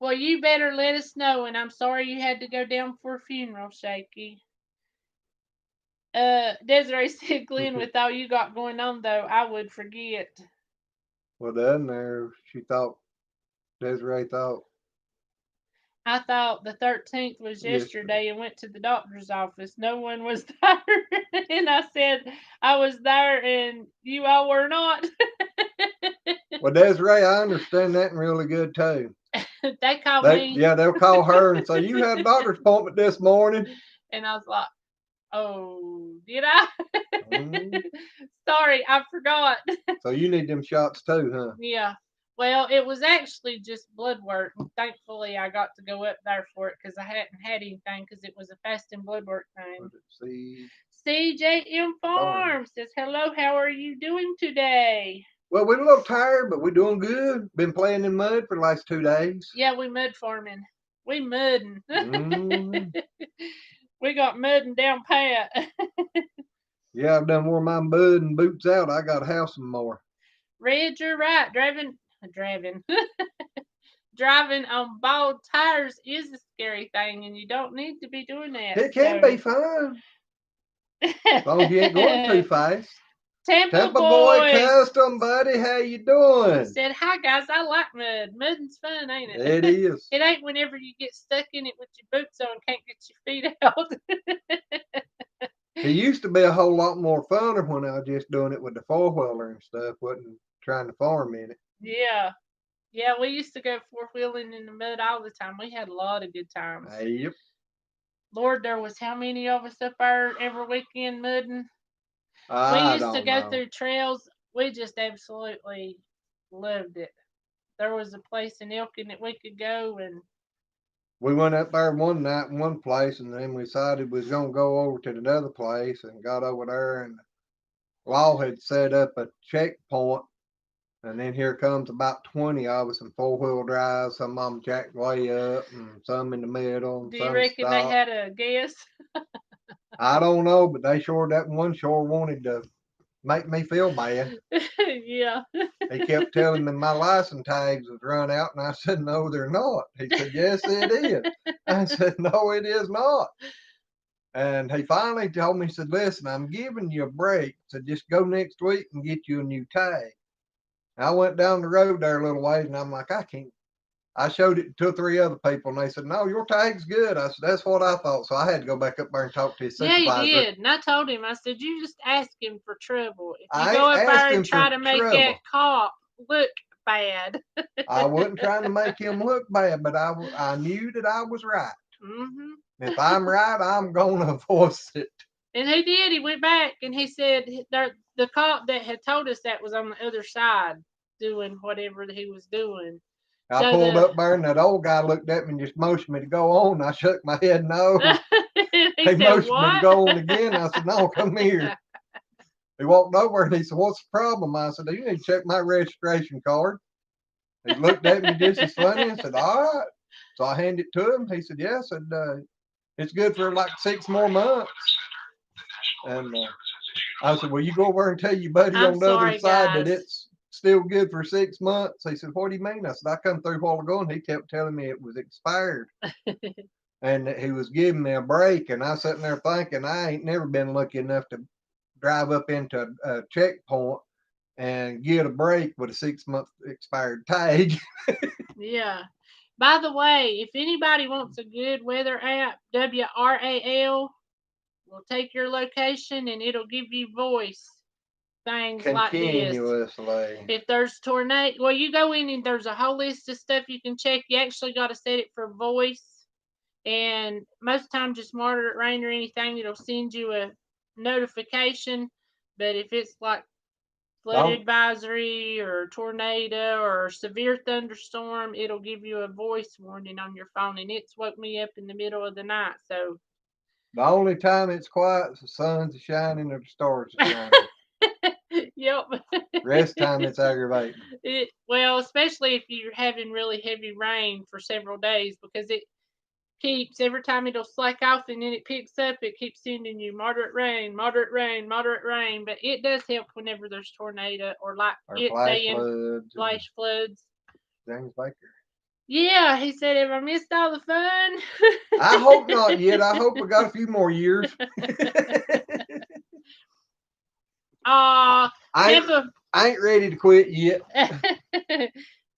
Well, you better let us know, and I'm sorry you had to go down for a funeral, Shaky. Desiree said, Glenn, with all you got going on, though, I would forget. Well, down there, Desiree thought. I thought the 13th was yesterday and went to the doctor's office. No one was there. And I said I was there and you all were not. Well, Desiree, I understand that really good, too. They called me. Yeah, they'll call her and say, you had a doctor's appointment this morning. And I was like, oh, did I? Sorry, I forgot. So you need them shots too, huh? Yeah. Well, it was actually just blood work. Thankfully, I got to go up there for it because I hadn't had anything because it was a fasting blood work thing. See. CJM Farm says, hello, how are you doing today? Well, we're a little tired, but we're doing good. Been playing in mud for the last 2 days. Yeah, we mud farming. We mudding. We got mudding down pat. Yeah, I've done wore my mud and boots out. I got to have some more. Red, you're right. Driving on bald tires is a scary thing, and you don't need to be doing that. It can be fun. As long as you ain't going too fast. Tampa Tampa Boy Boy. Custom, buddy. How you He doing? said, "Hi guys, I like mud. Mudding's fun, ain't it?" It is. It ain't whenever you get stuck in it with your boots on, can't get your feet out. It used to be a whole lot more funner when I was just doing it with the four-wheeler and stuff, wasn't trying to farm in it. Yeah. Yeah, we used to go four-wheeling in the mud all the time. We had a lot of good times. Yep. Lord, there was how many of us up there every weekend mudding? We I used to don't go know. through trails. We just absolutely loved it. There was a place in Elkin that we could go, and We went up there one night in one place, and then we decided we was gonna go over to another place, and got over there, and law had set up a checkpoint, and then here comes about 20 of us in four-wheel drive. Some of them jacked way up, and some in the middle, and do you some reckon they stopped. had a guess? I don't know, but that one sure wanted to make me feel bad. Yeah. He kept telling me my license tags was run out, and I said, "No, they're not." He said, "Yes, it is." I said, "No, it is not." And he finally told me, he said, "Listen, I'm giving you a break, so just go next week and get you a new tag." I went down the road there a little ways, and I'm like, I can't. I showed it to two or three other people, and they said, "No, your tag's good." I said, "That's what I thought." So I had to go back up there and talk to his Yeah, you supervisor. did. And I told him, I said, "You just ask him for trouble. If you I go ain't up there and asking try for to make that trouble. cop look bad." I wasn't trying to make him look bad, but I knew that I was right. Hmm. If I'm right, I'm going to voice it. And he did. He went back and he said the cop that had told us that was on the other side doing whatever he was doing. I So pulled the up there, and that old guy looked at me and just motioned me to go on. I shook my head no. he He said, motioned me to "What?" go on again. I said, "No, come here." He walked over and he said, "What's the problem?" I said, "You need to check my registration card." He looked at me just as funny and said, "All right." So I handed it to him. He said, "Yeah." I said, "It's good for like 6 more months." And I said, "Well, you go over and tell your buddy I'm on the other sorry, side that guys. it's still good for 6 months." He said, "What do you mean?" I said, "I come through a while ago and he kept telling me it was expired and that he was giving me a break." And I was sitting there thinking, I ain't never been lucky enough to drive up into a checkpoint and get a break with a 6 month expired tag. Yeah. By the way, if anybody wants a good weather app, WRAL will take your location and it'll give you voice things like this. Continuously. If there's tornado, well, you go in and there's a whole list of stuff you can check. You actually got to set it for voice, and most times just moderate rain or anything, it'll send you a notification. But if it's like flood Don't advisory or tornado or severe thunderstorm, it'll give you a voice warning on your phone, and it's woke me up in the middle of the night. So, the only time it's quiet is the sun's shining or the stars are shining. yep. Rest time it's aggravating. Well, especially if you're having really heavy rain for several days, because it keeps every time it'll slack off and then it picks up, it keeps sending you moderate rain, moderate rain, moderate rain. But it does help whenever there's tornado or like Or it flash saying floods and flash floods. James Baker. Yeah, he said, "Have I missed all the fun?" I hope not yet. I hope we got a few more years. Aw, I ain't, Tampa. I ain't ready to quit yet.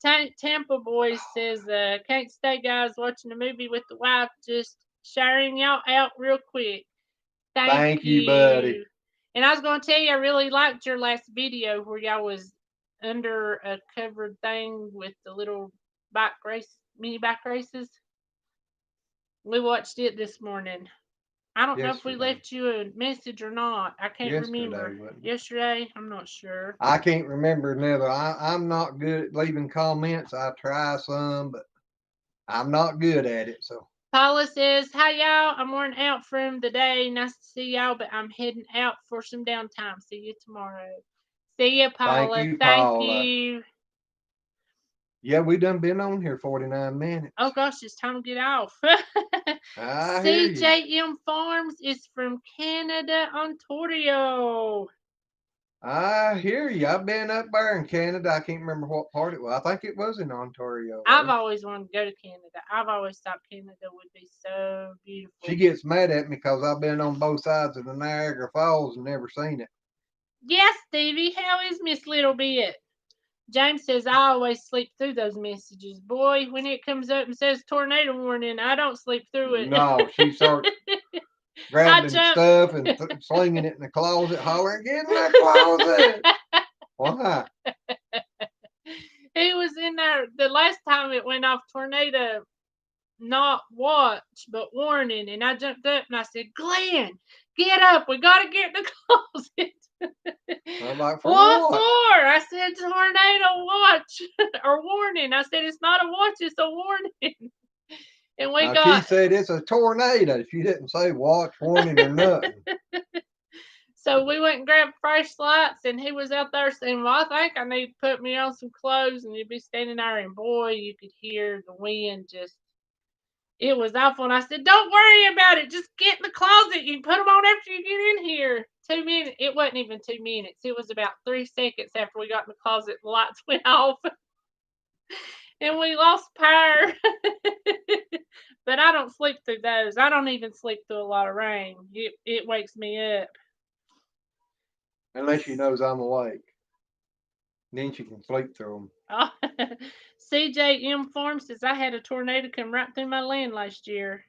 Tampa Boy says, "Can't stay, guys, watching a movie with the wife. Just sharing y'all out real quick. Thank Thank you, buddy. you." And I was going to tell you, I really liked your last video where y'all was under a covered thing with the little mini bike races. We watched it this morning. I don't know if we Yesterday. left you a message or not. I can't Yesterday, remember. wasn't it? Yesterday? I'm not sure. I can't remember neither. I'm not good at leaving comments. I try some, but I'm not good at it. So Paula says, "Hi, y'all. I'm worn out from the day. Nice to see y'all, but I'm heading out for some downtime. See you tomorrow." See ya, thank Paula. you, Thank Paula. you. Yeah, we done been on here 49 minutes. Oh, gosh, it's time to get off. I hear you. CJM Farms is from Canada, Ontario. I hear you. I've been up there in Canada. I can't remember what part it was. I think it was in Ontario, I've though. always wanted to go to Canada. I've always thought Canada would be so She beautiful. gets mad at me because I've been on both sides of the Niagara Falls and never seen it. Yes, Stevie, how is Miss Little Bit? James says, I always sleep through those messages. Boy, when it comes up and says tornado warning, I don't sleep through it. No, she starts I grabbing jump. stuff and slinging it in the closet, hollering, "Get in the closet!" Why? He was in there the last time it went off tornado, not watch, but warning. And I jumped up and I said, Glenn, get up. We got to get in the closet. I'm like, "For What what?" for? I said, tornado watch or warning. I said, it's not a watch, it's a warning. And we Now she got. said it's a tornado. She didn't say watch, warning, or nothing. So we went and grabbed flashlights, and he was out there saying, well, I think I need to put me on some clothes. And he'd be standing there, and boy, you could hear the wind just, it was awful. And I said, don't worry about it. Just get in the closet. You can put them on after you get in here. 2 minutes. It wasn't even 2 minutes. It was about 3 seconds after we got in the closet, the lights went off. And we lost power. But I don't sleep through those. I don't even sleep through a lot of rain. It wakes me up. Unless she knows I'm awake. Then she can sleep through Oh, CJM Farm says I had a tornado come right through my land last year.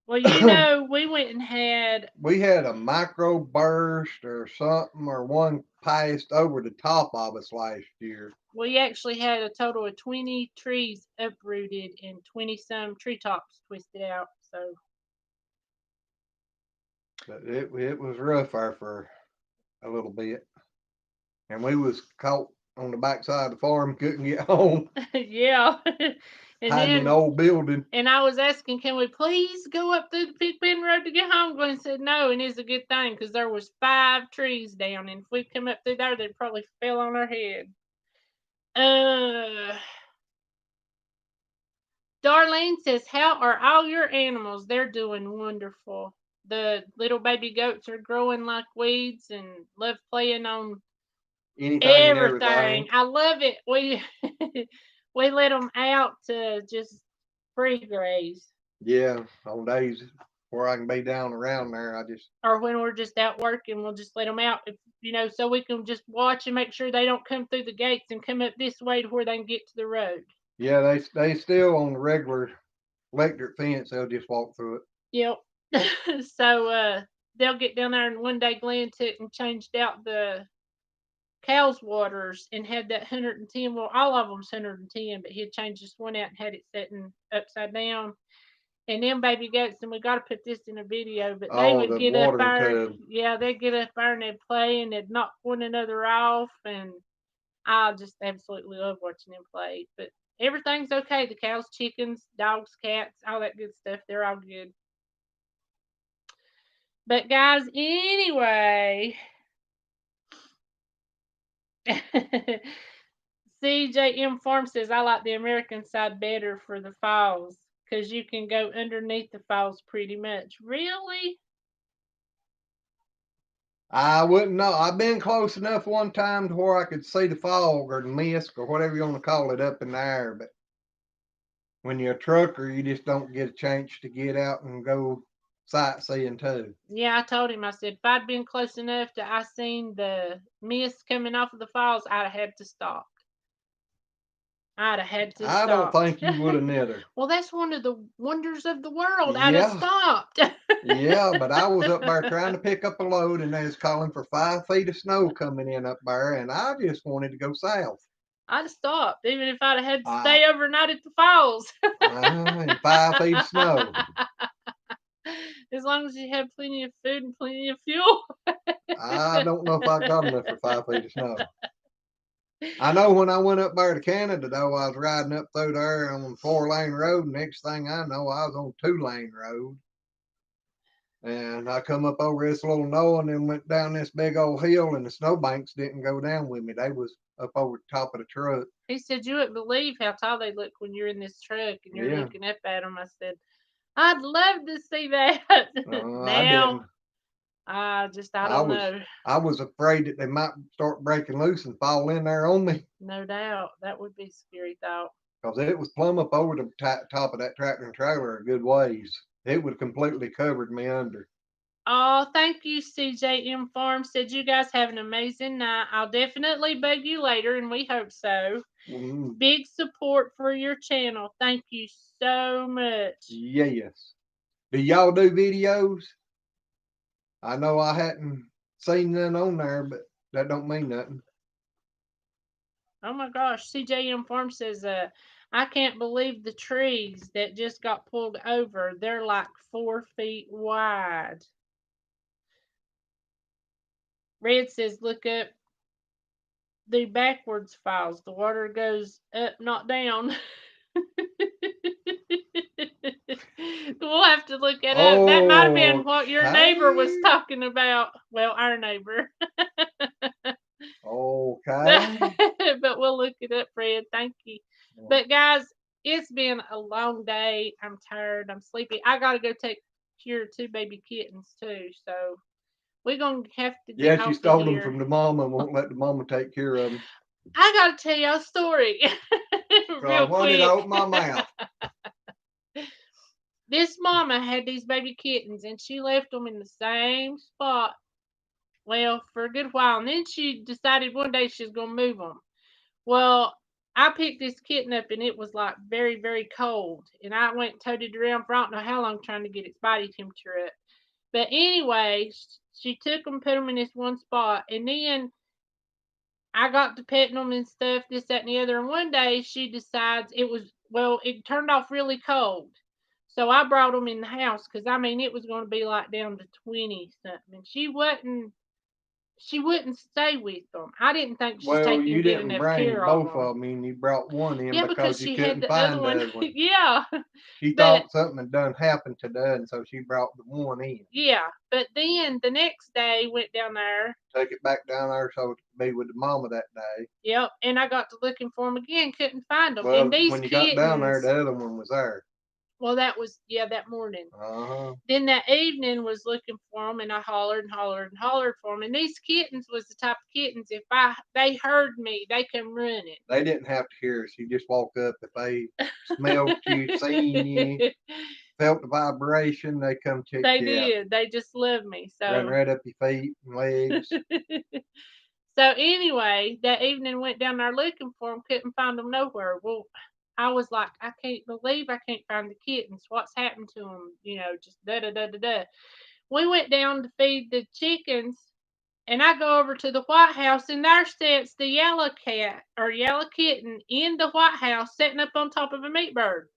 Well, them. we went and had. We had a micro burst or something, or one passed over the top of us last year. We actually had a total of 20 trees uprooted and 20 some tree tops twisted out. So. But it was rough there for a little bit. And we was caught on the backside of the farm, couldn't get home, Yeah. And hiding in the then. old building. And I was asking, can we please go up through the Pigpen Road to get home? Glenn said no, and it's a good thing because there was 5 trees down, and if we'd come up through there, they'd probably fell on our head. Darlene says, how are all your animals? They're doing wonderful. The little baby goats are growing like weeds and love playing on Anything and everything. everything. I love it. We we let them out to just free graze. Yeah, on days where I can be down around there, I just. Or when we're just out working, we'll just let them out, so we can just watch and make sure they don't come through the gates and come up this way to where they can get to the road. Yeah, they still on the regular electric fence. They'll just walk through it. Yep. So they'll get down there, and one day Glenn took and changed out the cow's waters and had that 110. Well, all of them's 110, but he had changed this one out and had it sitting upside down. And them baby goats, and we got to put this in a video, but they Oh, would the get up watering there. tub. Yeah, they'd get up there and they'd play and they'd knock one another off. And I just absolutely love watching them play. But everything's okay. The cows, chickens, dogs, cats, all that good stuff. They're all good. But guys, anyway, CJM Farm says I like the American side better for the falls because you can go underneath the falls pretty much. Really? I wouldn't know. I've been close enough one time to where I could see the fog or the mist or whatever you want to call it up in the air, but when you're a trucker, you just don't get a chance to get out and go sightseeing too. Yeah, I told him. I said if I'd been close enough to I seen the mist coming off of the falls, I'd have had to stop. I'd have had to I don't stop. think you would have neither. Well, that's one of the wonders of the world. I'd have Yeah, stopped. yeah, but I was up there trying to pick up a load and they was calling for 5 feet of snow coming in up there, and I just wanted to go south. I'd have stopped, even if I'd have had to Uh, stay overnight at the falls. and 5 feet of snow. As long as you have plenty of food and plenty of fuel. I don't know if I got enough for 5 feet of snow. I know when I went up there to Canada, though, I was riding up through there on 4-lane road. And next thing I know, I was on 2-lane road. And I come up over this little knoll and then went down this big old hill, and the snowbanks didn't go down with me. They was up over the top of the truck. He said you wouldn't believe how tall they look when you're in this truck and you're Yeah. looking up at them. I said, I'd love to see that. I didn't. Now, I don't know. I was afraid that they might start breaking loose and fall in there on me. No doubt. That would be a scary thought. Because it was plumb up over the top of that tractor and trailer a good ways. It would have completely covered me under. Oh, thank you, CJM Farm. Said you guys have an amazing night. I'll definitely bug you later, and we hope so. Mm, Big support for your channel. Thank you so much. yes. Do y'all do videos? I know I hadn't seen none on there, but that don't mean nothing. Oh my gosh, CJM Farm says, I can't believe the trees that just got pulled over. They're like 4 feet wide. Red says, look up the backwards files. The water goes up, not down. We'll have to look it up. That might have been what your neighbor was Okay. talking about. Well, our neighbor. Okay. But we'll look it up, Fred. Thank you. But guys, it's been a long day. I'm tired. I'm sleepy. I gotta go take care of 2 baby kittens too. So we're gonna have to Yeah, get she off of stole them here. from the mama and won't let the mama take care of them. I gotta tell you a story So I real wanted to quick. open my mouth. This mama had these baby kittens and she left them in the same spot, well, for a good while. And then she decided one day she was going to move them. Well, I picked this kitten up and it was like very, very cold. And I went and toted it around for I don't know how long trying to get its body temperature up. But anyway, she took them, put them in this one spot. And then I got to petting them and stuff, this, that, and the other. And one day she decides it turned off really cold. So I brought them in the house because I mean it was going to be like down to 20 something. And she wouldn't stay with them. I didn't think she's Well, taking you good didn't enough bring care of both them. of them in. You brought one in Yeah, because because you she had couldn't the other find the one. other one. Yeah, She but thought something had done happened to the other, so she brought the one in. yeah, but then the next day went down there. Took it back down there so it could be with the mama that day. Yep, and I got to looking for them again, couldn't find them. And Well, these when you got down there, kittens, the other one was there. well, that was that morning. Uh-huh. Then that evening was looking for them, and I hollered and hollered and hollered for them. And these kittens was the type of kittens, if they heard me, they come running. They didn't have to hear us. You just walk up. If they smelled you, seen you, felt the vibration, they come check They you out. did. They just love me. Run So right up your feet and legs. so anyway, that evening went down there looking for them, couldn't find them nowhere. Well, I was like, I can't believe I can't find the kittens. What's happened to them? Just da da da da da. We went down to feed the chickens, and I go over to the White House, and there sits the yellow cat or yellow kitten in the White House, sitting up on top of a meat bird.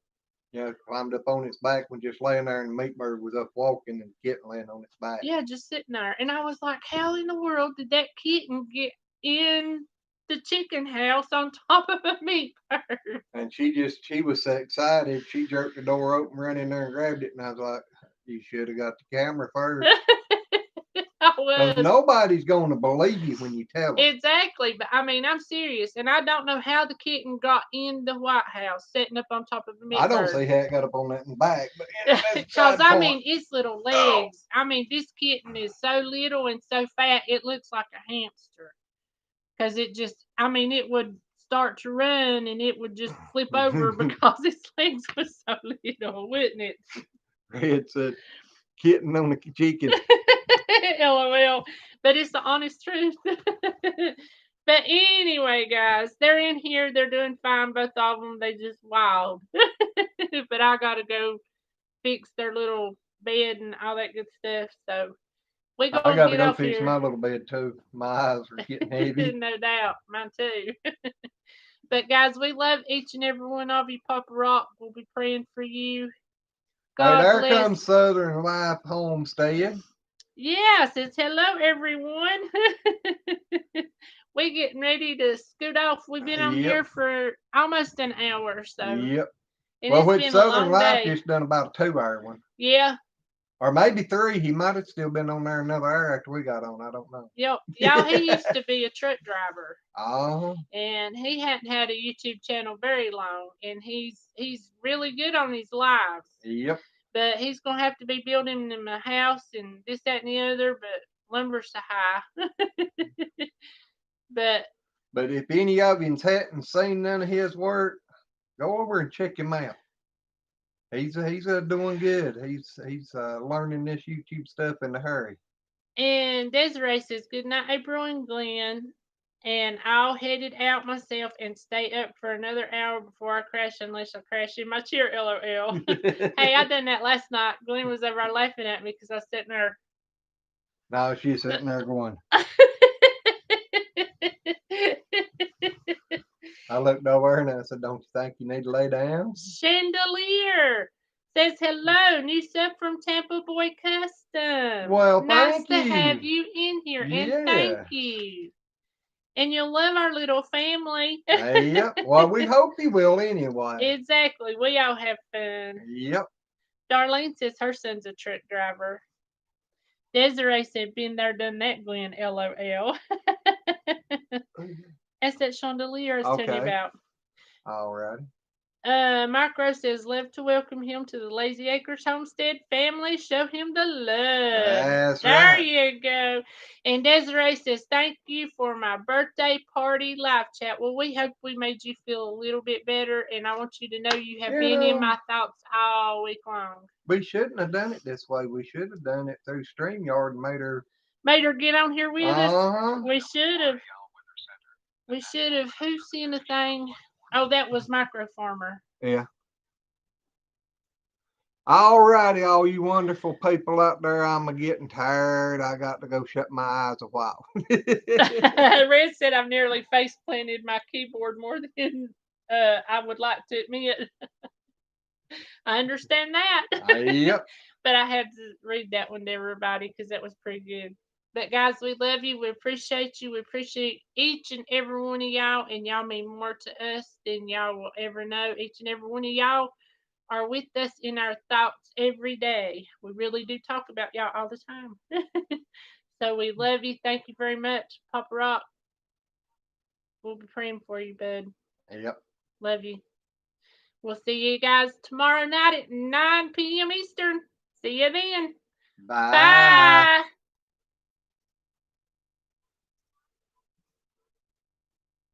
Climbed up on its back when just laying there, and the meat bird was up walking, and the kitten laying on its back. Yeah, just sitting there. And I was like, how in the world did that kitten get in the chicken house on top of a meat bird? And she was so excited, she jerked the door open, ran in there and grabbed it, and I was like, you should have got the camera first. I Because was. nobody's going to believe you when you tell them. Exactly. But I mean, I'm serious. And I don't know how the kitten got in the White House sitting up on top of a I meat don't bird. see how it got up on that in the back, but anyway, that's Because, beside the I point. mean, its little legs. I mean, this kitten is so little and so fat, it looks like a hamster. Because it would start to run and it would just flip over because its legs were so little, wouldn't it? It's a kitten on a chicken. LOL. But it's the honest truth. But anyway, guys, they're in here. They're doing fine, both of them. They just wild. But I got to go fix their little bed and all that good stuff. So we I going to got to get go off fix here. my little bed too. My eyes are getting heavy. No doubt. Mine too. But guys, we love each and every one of you. Papa Rock will be praying for you. Hey, God there bless. comes Southern Life Homestead. Yes, it's hello everyone. We getting ready to scoot off. We've been on Yep. here for almost an hour, so Yep. and Well, it's which been a Southern long Life day. just done about a 2-hour one. Yeah. Or maybe 3. He might have still been on there another hour after we got on. I don't know. Yep. Y'all, he used to be a truck driver. Oh. And he hadn't had a YouTube channel very long, and he's really good on his lives. Yep. But he's gonna have to be building him a house and this, that, and the other. But lumber's so high. But if any of you hadn't seen none of his work, go over and check him out. He's doing good. He's learning this YouTube stuff in a hurry. And Desiree says, "Good night, April and Glenn. And I'll head it out myself and stay up for another hour before I crash unless I crash in my chair, LOL." Hey, I done that last night. Glenn was over laughing at me because I was sitting there. Now she's sitting there going. I looked over and I said, "Don't you think you need to lay down?" Chandelier says, "Hello, new sub from Tampa Boy Custom. Well, Nice thank to have you. you in here, and thank Yeah. you. And you'll love our little family." Yep. Well, we hope you will anyway. Exactly. We all have fun. Yep. Darlene says her son's a truck driver. Desiree said, "Been there, done that, Glenn, LOL." That's that chandelier I was telling you Okay. about. All right. Micro says, "Love to welcome him to the Lazy Acres Homestead family. Show him the love." That's There right. you go. And Desiree says, "Thank you for my birthday party live chat." Well, we hope we made you feel a little bit better, and I want you to know you have You been in know, my thoughts all week long. we shouldn't have done it this way. We should have done it through StreamYard and made her. Made her get on here with us. Uh-huh. We should have. We should have. Who seen the thing? Oh, that was Micro Farmer. Yeah. All righty, all you wonderful people out there. I'm a getting tired. I got to go shut my eyes a while. Red said, "I've nearly face planted my keyboard more than I would like to admit." I understand that. Yep. But I had to read that one to everybody because that was pretty good. But guys, we love you. We appreciate you. We appreciate each and every one of y'all, and y'all mean more to us than y'all will ever know. Each and every one of y'all are with us in our thoughts every day. We really do talk about y'all all the time. So we love you. Thank you very much, Papa Rock. We'll be praying for you, bud. Yep. Love you. We'll see you guys tomorrow night at 9 p.m. Eastern. See you then. Bye. Bye.